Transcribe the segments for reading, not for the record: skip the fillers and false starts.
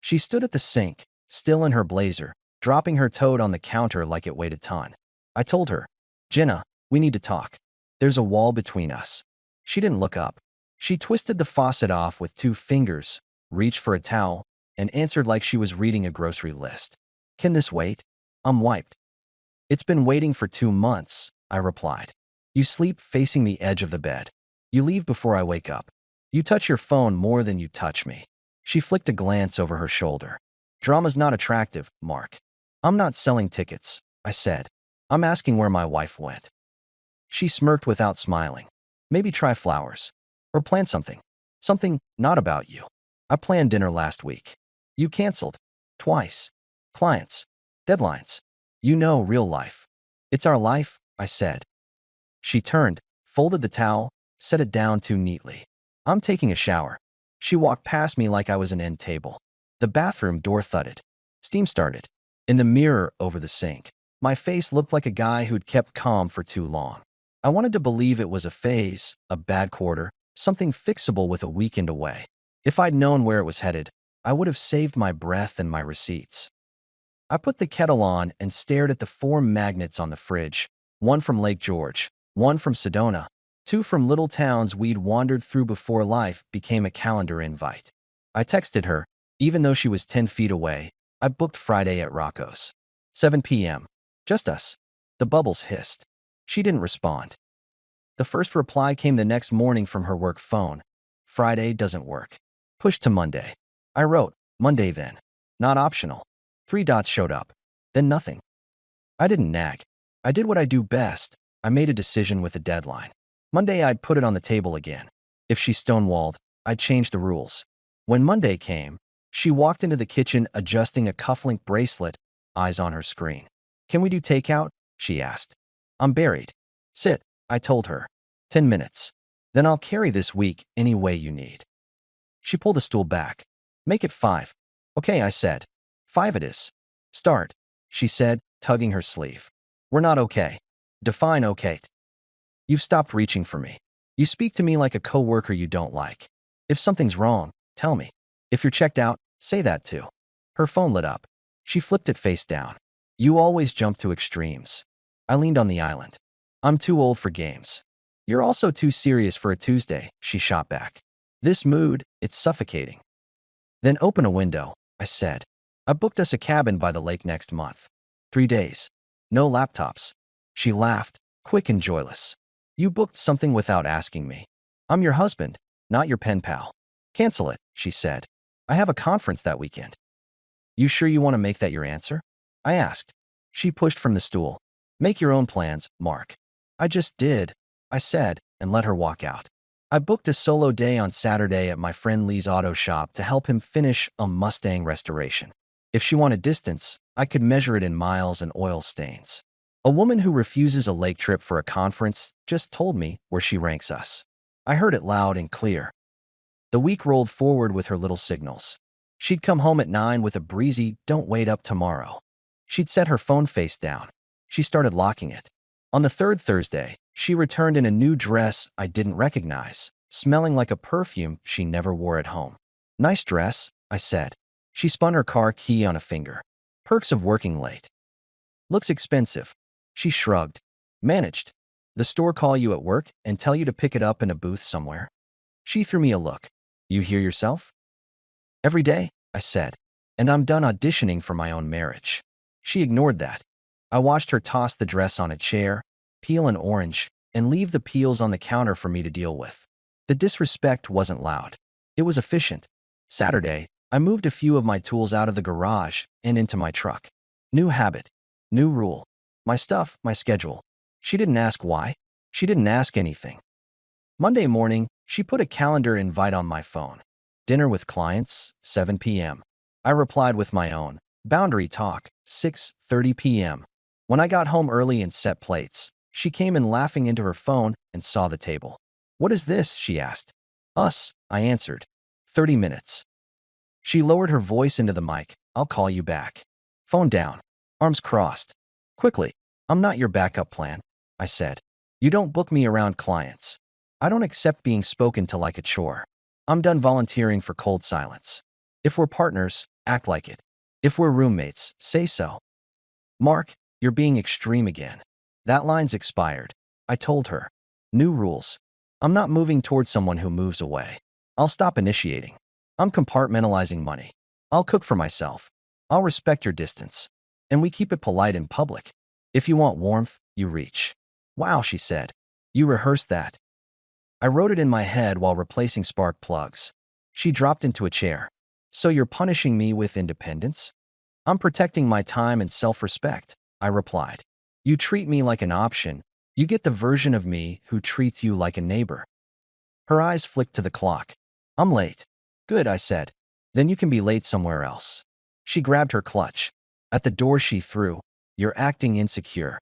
She stood at the sink, still in her blazer, dropping her toad on the counter like it weighed a ton. I told her, "Jenna, we need to talk. There's a wall between us." She didn't look up. She twisted the faucet off with 2 fingers, reached for a towel, and answered like she was reading a grocery list. "Can this wait? I'm wiped." "It's been waiting for 2 months," I replied. "You sleep facing the edge of the bed. You leave before I wake up. You touch your phone more than you touch me." She flicked a glance over her shoulder. "Drama's not attractive, Mark." "I'm not selling tickets," I said. "I'm asking where my wife went." She smirked without smiling. "Maybe try flowers. Or plan something. Something not about you. I planned dinner last week. You canceled. Twice. Clients. Deadlines. You know, real life." "It's our life," I said. She turned, folded the towel, set it down too neatly. "I'm taking a shower." She walked past me like I was an end table. The bathroom door thudded. Steam started. In the mirror over the sink, my face looked like a guy who'd kept calm for too long. I wanted to believe it was a phase, a bad quarter, something fixable with a weekend away. If I'd known where it was headed, I would have saved my breath and my receipts. I put the kettle on and stared at the 4 magnets on the fridge, one from Lake George, one from Sedona, two from little towns we'd wandered through before life became a calendar invite. I texted her, even though she was 10 feet away. "I booked Friday at Rocco's. 7 p.m. Just us." The bubbles hissed. She didn't respond. The first reply came the next morning from her work phone. "Friday doesn't work. Push to Monday." I wrote, "Monday then. Not optional." 3 dots showed up. Then nothing. I didn't nag. I did what I do best. I made a decision with a deadline. Monday, I'd put it on the table again. If she stonewalled, I'd change the rules. When Monday came, she walked into the kitchen adjusting a cufflink bracelet, eyes on her screen. "Can we do takeout?" she asked. "I'm buried." "Sit," I told her. 10 minutes. "Then I'll carry this week any way you need." She pulled a stool back. "Make it 5. "Okay," I said. 5 it is." "Start," she said, tugging her sleeve. "We're not okay." "Define okay." "You've stopped reaching for me. You speak to me like a coworker you don't like. If something's wrong, tell me. If you're checked out, say that too." Her phone lit up. She flipped it face down. "You always jump to extremes." I leaned on the island. "I'm too old for games." "You're also too serious for a Tuesday," she shot back. "This mood, it's suffocating." "Then open a window," I said. "I booked us a cabin by the lake next month. 3 days. No laptops." She laughed, quick and joyless. "You booked something without asking me. I'm your husband, not your pen pal." "Cancel it," she said. "I have a conference that weekend." "You sure you want to make that your answer?" I asked. She pushed from the stool. "Make your own plans, Mark." "I just did," I said, and let her walk out. I booked a solo day on Saturday at my friend Lee's auto shop to help him finish a Mustang restoration. If she wanted distance, I could measure it in miles and oil stains. A woman who refuses a lake trip for a conference just told me where she ranks us. I heard it loud and clear. The week rolled forward with her little signals. She'd come home at 9 with a breezy "don't wait up tomorrow." She'd set her phone face down. She started locking it. On the third Thursday, she returned in a new dress I didn't recognize, smelling like a perfume she never wore at home. "Nice dress," I said. She spun her car key on a finger. "Perks of working late." "Looks expensive." She shrugged. "Managed. The store call you at work and tell you to pick it up in a booth somewhere?" She threw me a look. "You hear yourself?" "Every day," I said. "And I'm done auditioning for my own marriage." She ignored that. I watched her toss the dress on a chair, peel an orange, and leave the peels on the counter for me to deal with. The disrespect wasn't loud. It was efficient. Saturday, I moved a few of my tools out of the garage and into my truck. New habit. New rule. My stuff, my schedule. She didn't ask why. She didn't ask anything. Monday morning, she put a calendar invite on my phone. Dinner with clients, 7 p.m. I replied with my own. Boundary talk, 6:30 p.m. When I got home early and set plates, she came in laughing into her phone and saw the table. "What is this?" she asked. "Us," I answered. 30 minutes. She lowered her voice into the mic. "I'll call you back." Phone down. Arms crossed. Quickly. "I'm not your backup plan," I said. "You don't book me around clients. I don't accept being spoken to like a chore. I'm done volunteering for cold silence. If we're partners, act like it. If we're roommates, say so. Mark, you're being extreme again. That line's expired. I told her. New rules. I'm not moving towards someone who moves away. I'll stop initiating. I'm compartmentalizing money. I'll cook for myself. I'll respect your distance. And we keep it polite in public. If you want warmth, you reach. Wow, she said. You rehearsed that. I wrote it in my head while replacing spark plugs. She dropped into a chair. So you're punishing me with independence? I'm protecting my time and self-respect, I replied. You treat me like an option. You get the version of me who treats you like a neighbor. Her eyes flicked to the clock. I'm late. Good, I said. Then you can be late somewhere else. She grabbed her clutch. At the door she threw, You're acting insecure.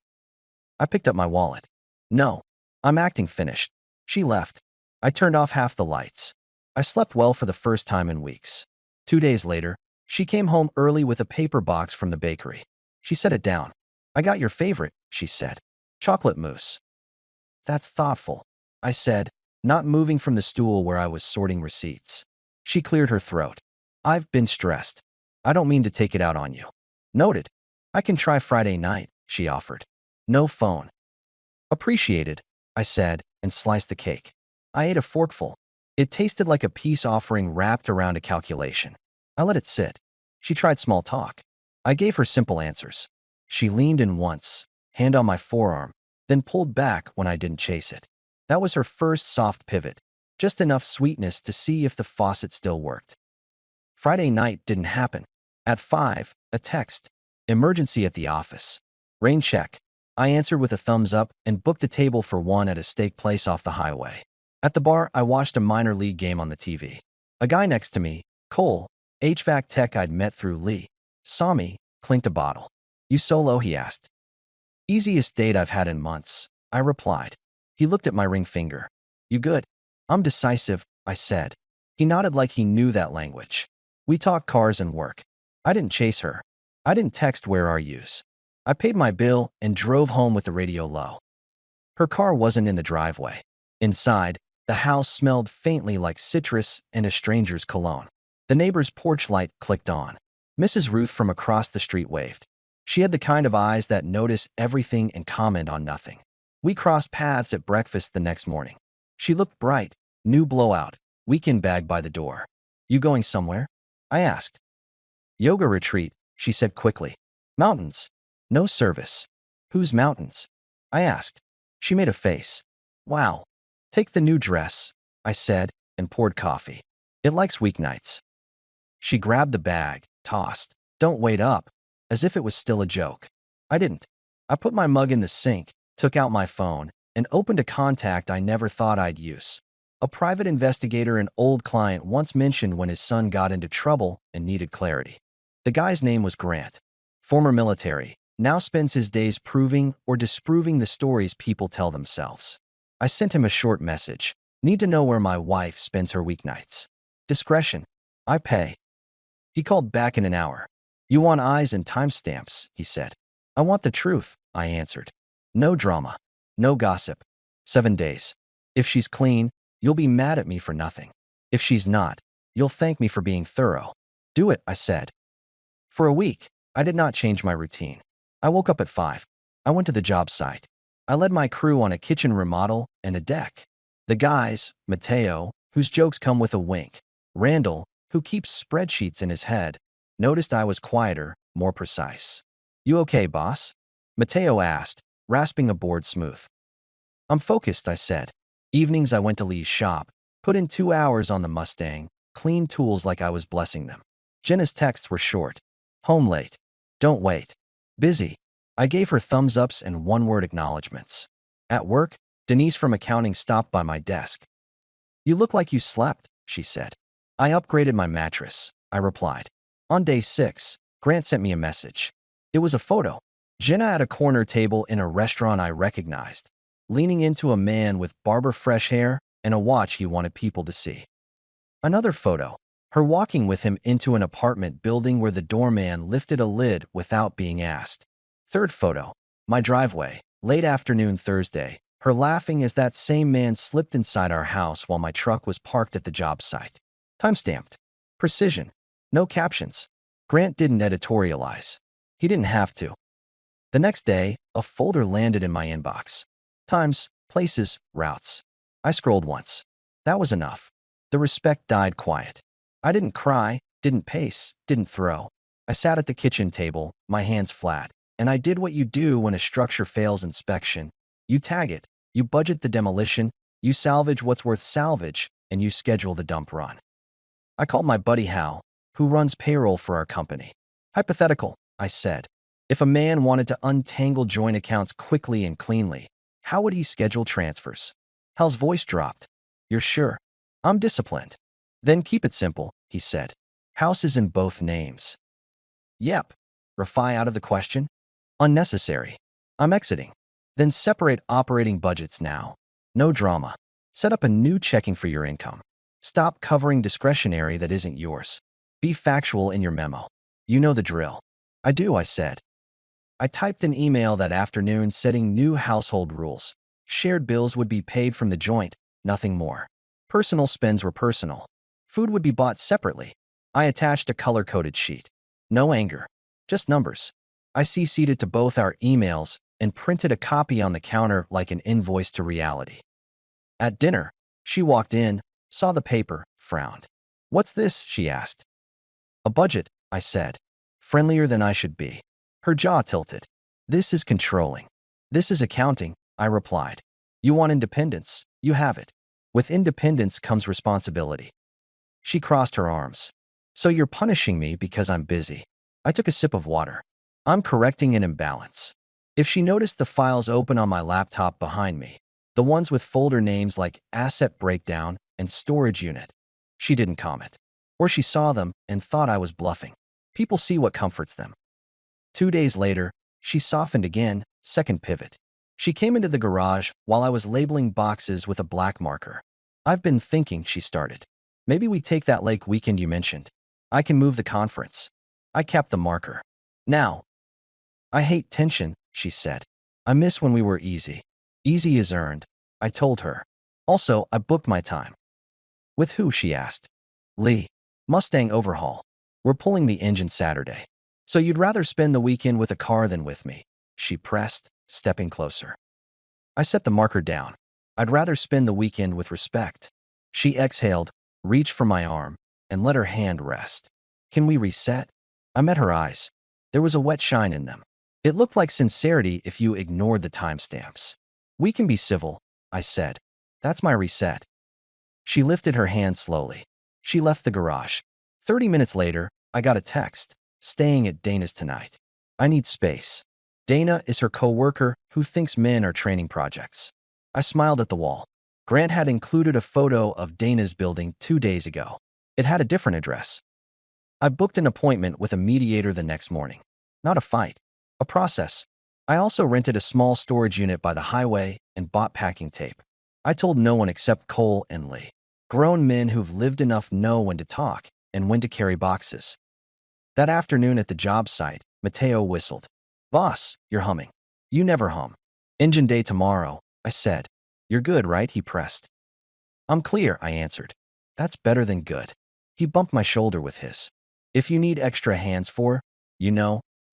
I picked up my wallet. No, I'm acting finished. She left. I turned off half the lights. I slept well for the first time in weeks. 2 days later, she came home early with a paper box from the bakery. She set it down. I got your favorite, she said. Chocolate mousse. That's thoughtful, I said, not moving from the stool where I was sorting receipts. She cleared her throat. I've been stressed. I don't mean to take it out on you. Noted. I can try Friday night, she offered. No phone. Appreciated, I said, and sliced the cake. I ate a forkful. It tasted like a peace offering wrapped around a calculation. I let it sit. She tried small talk. I gave her simple answers. She leaned in once, hand on my forearm, then pulled back when I didn't chase it. That was her first soft pivot, just enough sweetness to see if the faucet still worked. Friday night didn't happen. At 5, a text. Emergency at the office. Rain check. I answered with a thumbs up and booked a table for one at a steak place off the highway. At the bar, I watched a minor league game on the TV. A guy next to me, Cole, HVAC tech I'd met through Lee, saw me, clinked a bottle. You solo, he asked. Easiest date I've had in months, I replied. He looked at my ring finger. You good? I'm decisive, I said. He nodded like he knew that language. We talked cars and work. I didn't chase her. I didn't text where are yous. I paid my bill and drove home with the radio low. Her car wasn't in the driveway. Inside, the house smelled faintly like citrus and a stranger's cologne. The neighbor's porch light clicked on. Mrs. Ruth from across the street waved. She had the kind of eyes that notice everything and comment on nothing. We crossed paths at breakfast the next morning. She looked bright, new blowout, weekend bag by the door. You going somewhere? I asked. Yoga retreat, she said quickly. Mountains. No service. Whose mountains? I asked. She made a face. Wow. Take the new dress, I said, and poured coffee. It likes weeknights. She grabbed the bag, tossed. Don't wait up, as if it was still a joke. I didn't. I put my mug in the sink, took out my phone, and opened a contact I never thought I'd use. A private investigator an old client once mentioned when his son got into trouble and needed clarity. The guy's name was Grant. Former military, now spends his days proving or disproving the stories people tell themselves. I sent him a short message. Need to know where my wife spends her weeknights. Discretion. I pay. He called back in an hour. You want eyes and timestamps, he said. I want the truth, I answered. No drama. No gossip. 7 days. If she's clean, you'll be mad at me for nothing. If she's not, you'll thank me for being thorough. Do it, I said. For a week, I did not change my routine. I woke up at 5. I went to the job site. I led my crew on a kitchen remodel and a deck. The guys, Mateo, whose jokes come with a wink, Randall, who keeps spreadsheets in his head, noticed I was quieter, more precise. You okay, boss? Mateo asked, rasping a board smooth. I'm focused, I said. Evenings I went to Lee's shop, put in 2 hours on the Mustang, cleaned tools like I was blessing them. Jenna's texts were short. Home late. Don't wait. Busy. I gave her thumbs ups and one-word acknowledgments. At work, Denise from accounting stopped by my desk. You look like you slept, she said. I upgraded my mattress, I replied. On day 6, Grant sent me a message. It was a photo. Jenna at a corner table in a restaurant I recognized, leaning into a man with barber fresh hair and a watch he wanted people to see. Another photo. Her walking with him into an apartment building where the doorman lifted a lid without being asked. Third photo. My driveway. Late afternoon Thursday. Her laughing as that same man slipped inside our house while my truck was parked at the job site. Timestamped. Precision. No captions. Grant didn't editorialize. He didn't have to. The next day, a folder landed in my inbox. Times, places, routes. I scrolled once. That was enough. The respect died quiet. I didn't cry, didn't pace, didn't throw. I sat at the kitchen table, my hands flat, and I did what you do when a structure fails inspection. You tag it, you budget the demolition, you salvage what's worth salvage, and you schedule the dump run. I called my buddy Hal, who runs payroll for our company. Hypothetical, I said. If a man wanted to untangle joint accounts quickly and cleanly, how would he schedule transfers? Hal's voice dropped. You're sure? I'm disciplined. Then keep it simple, he said. House is in both names. Yep. Rafai out of the question? Unnecessary. I'm exiting. Then separate operating budgets now. No drama. Set up a new checking for your income. Stop covering discretionary that isn't yours. Be factual in your memo. You know the drill. I do, I said. I typed an email that afternoon setting new household rules. Shared bills would be paid from the joint, nothing more. Personal spends were personal. Food would be bought separately. I attached a color-coded sheet. No anger, just numbers. I CC'd it to both our emails and printed a copy on the counter like an invoice to reality. At dinner, she walked in, saw the paper, frowned. What's this? She asked. A budget, I said. Friendlier than I should be. Her jaw tilted. This is controlling. This is accounting, I replied. You want independence, you have it. With independence comes responsibility. She crossed her arms. So you're punishing me because I'm busy. I took a sip of water. I'm correcting an imbalance. If she noticed the files open on my laptop behind me, the ones with folder names like asset breakdown and storage unit, she didn't comment. Or she saw them and thought I was bluffing. People see what comforts them. 2 days later, she softened again, second pivot. She came into the garage while I was labeling boxes with a black marker. I've been thinking, she started. Maybe we take that lake weekend you mentioned. I can move the conference. I capped the marker. Now. I hate tension, she said. I miss when we were easy. Easy is earned, I told her. Also, I booked my time. With who? She asked. Lee. Mustang overhaul. We're pulling the engine Saturday. So you'd rather spend the weekend with a car than with me? She pressed, stepping closer. I set the marker down. I'd rather spend the weekend with respect. She exhaled, reached for my arm, and let her hand rest. Can we reset? I met her eyes. There was a wet shine in them. It looked like sincerity if you ignored the timestamps. We can be civil, I said. That's my reset. She lifted her hand slowly. She left the garage. 30 minutes later, I got a text. Staying at Dana's tonight. I need space. Dana is her co-worker who thinks men are training projects. I smiled at the wall. Grant had included a photo of Dana's building 2 days ago. It had a different address. I booked an appointment with a mediator the next morning. Not a fight, a process. I also rented a small storage unit by the highway and bought packing tape. I told no one except Cole and Lee. Grown men who've lived enough know when to talk and when to carry boxes. That afternoon at the job site, Mateo whistled. Boss, you're humming. You never hum. Engine day tomorrow, I said. You're good, right? He pressed. I'm clear, I answered. That's better than good. He bumped my shoulder with his. If you need extra hands for,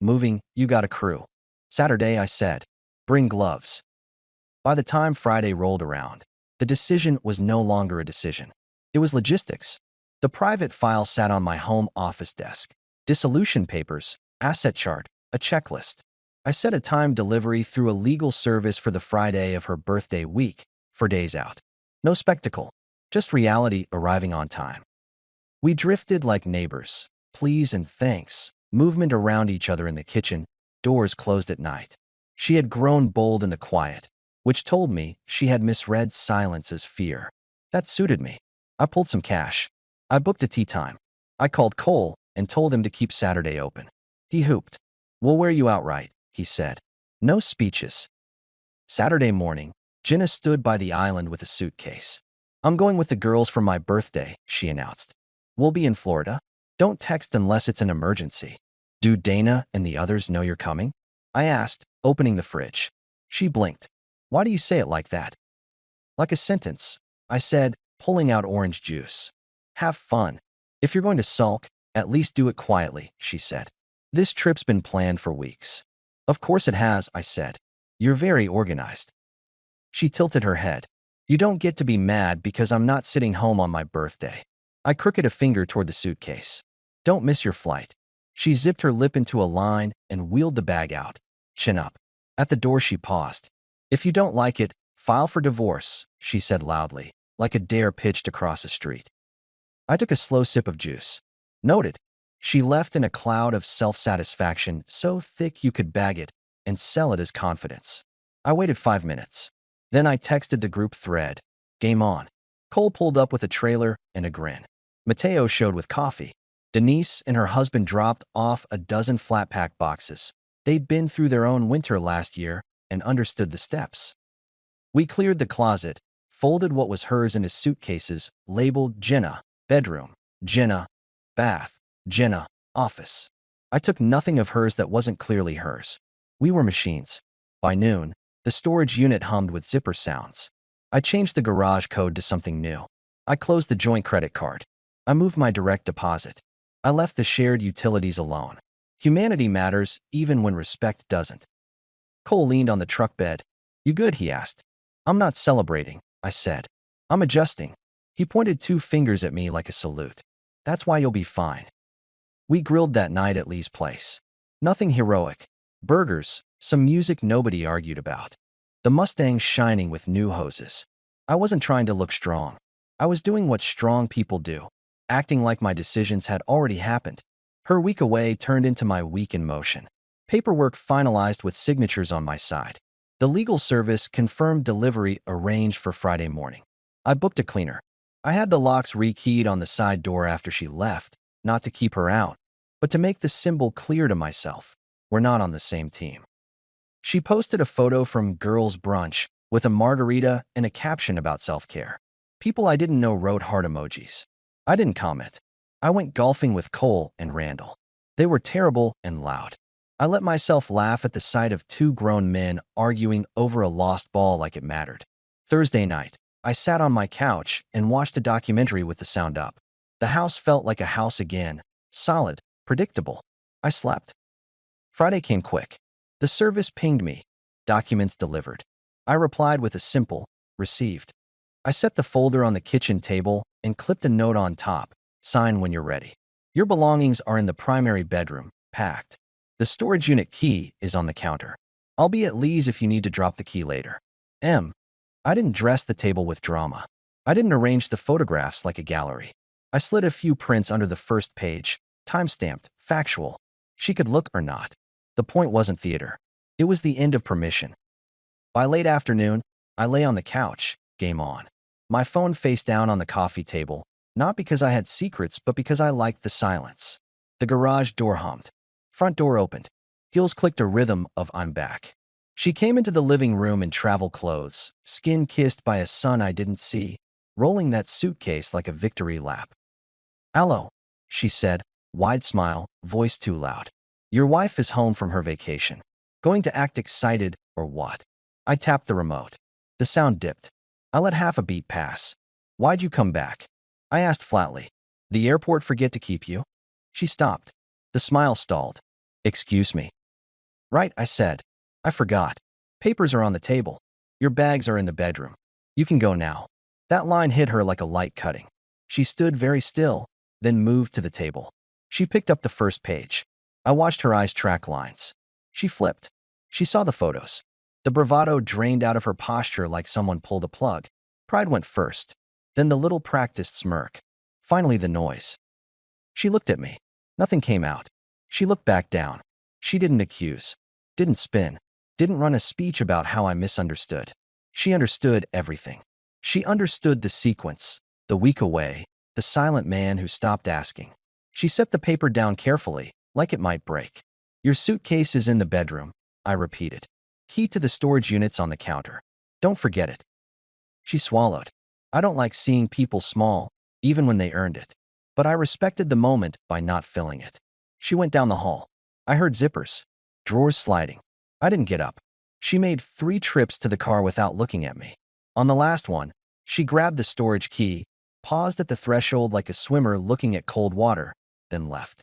moving, you got a crew. Saturday, I said. Bring gloves. By the time Friday rolled around, the decision was no longer a decision. It was logistics. The private file sat on my home office desk. Dissolution papers, asset chart, a checklist. I set a time delivery through a legal service for the Friday of her birthday week, for days out. No spectacle, just reality arriving on time. We drifted like neighbors, please and thanks, movement around each other in the kitchen, doors closed at night. She had grown bold in the quiet, which told me she had misread silence as fear. That suited me. I pulled some cash. I booked a tea time. I called Cole and told him to keep Saturday open. He hooped. We'll wear you out right, he said. No speeches. Saturday morning, Jenna stood by the island with a suitcase. I'm going with the girls for my birthday, she announced. We'll be in Florida. Don't text unless it's an emergency. Do Dana and the others know you're coming? I asked, opening the fridge. She blinked. Why do you say it like that? Like a sentence, I said, pulling out orange juice. Have fun. If you're going to sulk, At least do it quietly, she said. This trip's been planned for weeks. Of course it has, I said. You're very organized. She tilted her head. You don't get to be mad because I'm not sitting home on my birthday. I crooked a finger toward the suitcase. Don't miss your flight. She zipped her lip into a line and wheeled the bag out, chin up. At the door she paused. If you don't like it, file for divorce, she said loudly, like a dare pitched across a street. I took a slow sip of juice. Noted. She left in a cloud of self-satisfaction so thick you could bag it and sell it as confidence. I waited 5 minutes. Then I texted the group thread. Game on. Cole pulled up with a trailer and a grin. Mateo showed with coffee. Denise and her husband dropped off a dozen flat-pack boxes. They'd been through their own winter last year and understood the steps. We cleared the closet, folded what was hers into suitcases, labeled Jenna, bedroom, Jenna, bath, Jenna, office. I took nothing of hers that wasn't clearly hers. We were machines. By noon, the storage unit hummed with zipper sounds. I changed the garage code to something new. I closed the joint credit card. I moved my direct deposit. I left the shared utilities alone. Humanity matters even when respect doesn't. Cole leaned on the truck bed. You good? He asked. I'm not celebrating, I said. I'm adjusting. He pointed 2 fingers at me like a salute. That's why you'll be fine. We grilled that night at Lee's place. Nothing heroic. Burgers, some music nobody argued about. The Mustang shining with new hoses. I wasn't trying to look strong. I was doing what strong people do, acting like my decisions had already happened. Her week away turned into my week in motion. Paperwork finalized with signatures on my side. The legal service confirmed delivery arranged for Friday morning. I booked a cleaner. I had the locks rekeyed on the side door after she left, not to keep her out, but to make the symbol clear to myself. We're not on the same team. She posted a photo from Girls' Brunch with a margarita and a caption about self-care. People I didn't know wrote heart emojis. I didn't comment. I went golfing with Cole and Randall. They were terrible and loud. I let myself laugh at the sight of 2 grown men arguing over a lost ball like it mattered. Thursday night, I sat on my couch and watched a documentary with the sound up. The house felt like a house again, solid, predictable. I slept. Friday came quick. The service pinged me. Documents delivered. I replied with a simple, received. I set the folder on the kitchen table and clipped a note on top. Sign when you're ready. Your belongings are in the primary bedroom, packed. The storage unit key is on the counter. I'll be at Lee's if you need to drop the key later. M. I didn't dress the table with drama. I didn't arrange the photographs like a gallery. I slid a few prints under the first page, time-stamped, factual. She could look or not. The point wasn't theater. It was the end of permission. By late afternoon, I lay on the couch, game on. My phone face down on the coffee table, not because I had secrets, but because I liked the silence. The garage door hummed. Front door opened. Heels clicked a rhythm of I'm back. She came into the living room in travel clothes, skin kissed by a sun I didn't see, rolling that suitcase like a victory lap. Hello, she said, wide smile, voice too loud. Your wife is home from her vacation. Going to act excited or what? I tapped the remote. The sound dipped. I let half a beat pass. Why'd you come back? I asked flatly. The airport forget to keep you? She stopped. The smile stalled. Excuse me. Right, I said. I forgot. Papers are on the table. Your bags are in the bedroom. You can go now. That line hit her like a light cutting. She stood very still, then moved to the table. She picked up the first page. I watched her eyes track lines. She flipped. She saw the photos. The bravado drained out of her posture like someone pulled a plug. Pride went first. Then the little practiced smirk. Finally the noise. She looked at me. Nothing came out. She looked back down. She didn't accuse. Didn't spin. Didn't run a speech about how I misunderstood. She understood everything. She understood the sequence, the week away, the silent man who stopped asking. She set the paper down carefully, like it might break. Your suitcase is in the bedroom, I repeated. Key to the storage units on the counter. Don't forget it. She swallowed. I don't like seeing people small, even when they earned it. But I respected the moment by not filling it. She went down the hall. I heard zippers, drawers sliding. I didn't get up. She made 3 trips to the car without looking at me. On the last one, she grabbed the storage key, paused at the threshold like a swimmer looking at cold water, then left.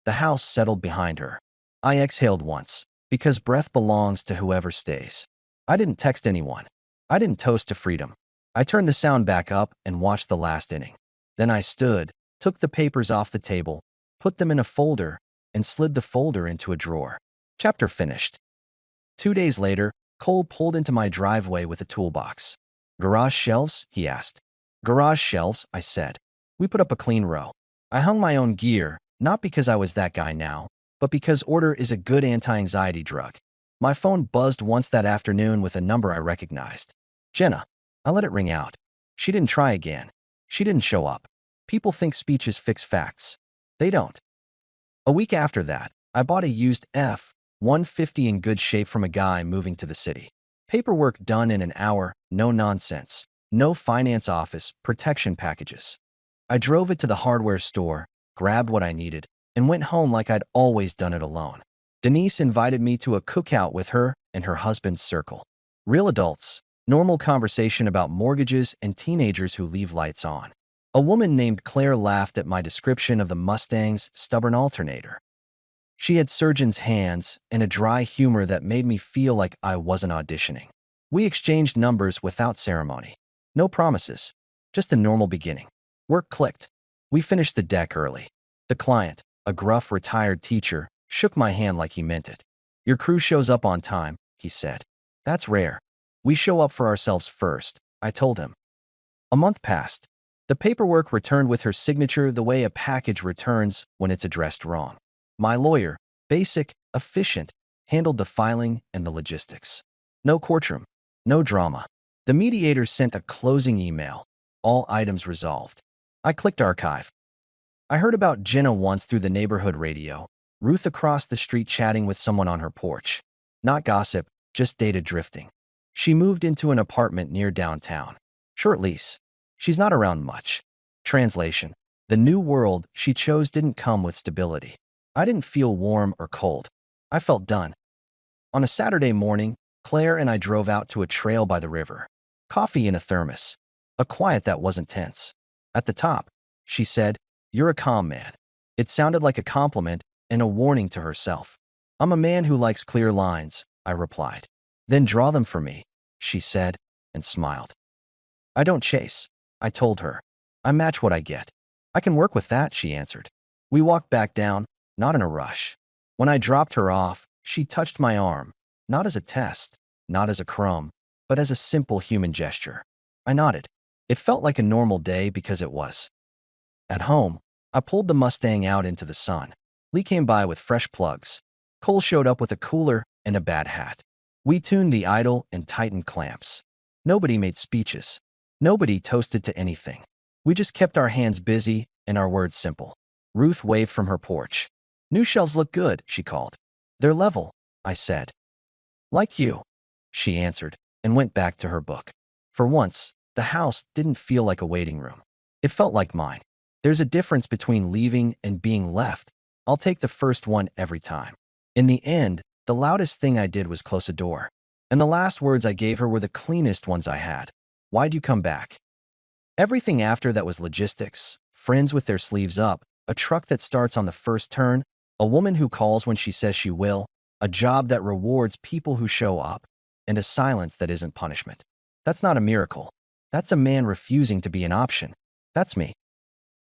The house settled behind her. I exhaled once, because breath belongs to whoever stays. I didn't text anyone. I didn't toast to freedom. I turned the sound back up and watched the last inning. Then I stood, took the papers off the table, put them in a folder, and slid the folder into a drawer. Chapter finished. 2 days later, Cole pulled into my driveway with a toolbox. "Garage shelves?" he asked. "Garage shelves," I said. We put up a clean row. I hung my own gear, not because I was that guy now, but because order is a good anti-anxiety drug. My phone buzzed once that afternoon with a number I recognized. Jenna. I let it ring out. She didn't try again. She didn't show up. People think speeches fix facts. They don't. A week after that, I bought a used F-150 in good shape from a guy moving to the city. Paperwork done in an hour, no nonsense, no finance office, protection packages. I drove it to the hardware store, grabbed what I needed, and went home like I'd always done it alone. Denise invited me to a cookout with her and her husband's circle. Real adults, normal conversation about mortgages and teenagers who leave lights on. A woman named Claire laughed at my description of the Mustang's stubborn alternator. She had surgeon's hands and a dry humor that made me feel like I wasn't auditioning. We exchanged numbers without ceremony. No promises, just a normal beginning. Work clicked. We finished the deck early. The client, a gruff retired teacher, shook my hand like he meant it. "Your crew shows up on time," he said. "That's rare. We show up for ourselves first," I told him. A month passed. The paperwork returned with her signature the way a package returns when it's addressed wrong. My lawyer, basic, efficient, handled the filing and the logistics. No courtroom, no drama. The mediator sent a closing email. All items resolved. I clicked archive. I heard about Jenna once through the neighborhood radio. Ruth across the street chatting with someone on her porch. Not gossip, just data drifting. She moved into an apartment near downtown. Short lease. She's not around much. Translation. The new world she chose didn't come with stability. I didn't feel warm or cold. I felt done. On a Saturday morning, Claire and I drove out to a trail by the river. Coffee in a thermos. A quiet that wasn't tense. At the top, she said, "You're a calm man." It sounded like a compliment and a warning to herself. "I'm a man who likes clear lines," I replied. "Then draw them for me," she said, and smiled. "I don't chase," I told her. "I match what I get." "I can work with that," she answered. We walked back down, not in a rush. When I dropped her off, she touched my arm, not as a test, not as a crumb, but as a simple human gesture. I nodded. It felt like a normal day because it was. At home, I pulled the Mustang out into the sun. Lee came by with fresh plugs. Cole showed up with a cooler and a bad hat. We tuned the idle and tightened clamps. Nobody made speeches. Nobody toasted to anything. We just kept our hands busy and our words simple. Ruth waved from her porch. "New shelves look good," she called. "They're level," I said. "Like you," she answered, and went back to her book. For once, the house didn't feel like a waiting room. It felt like mine. There's a difference between leaving and being left. I'll take the first one every time. In the end, the loudest thing I did was close a door. And the last words I gave her were the cleanest ones I had. "Why'd you come back?" Everything after that was logistics, friends with their sleeves up, a truck that starts on the first turn, a woman who calls when she says she will, a job that rewards people who show up, and a silence that isn't punishment. That's not a miracle. That's a man refusing to be an option. That's me.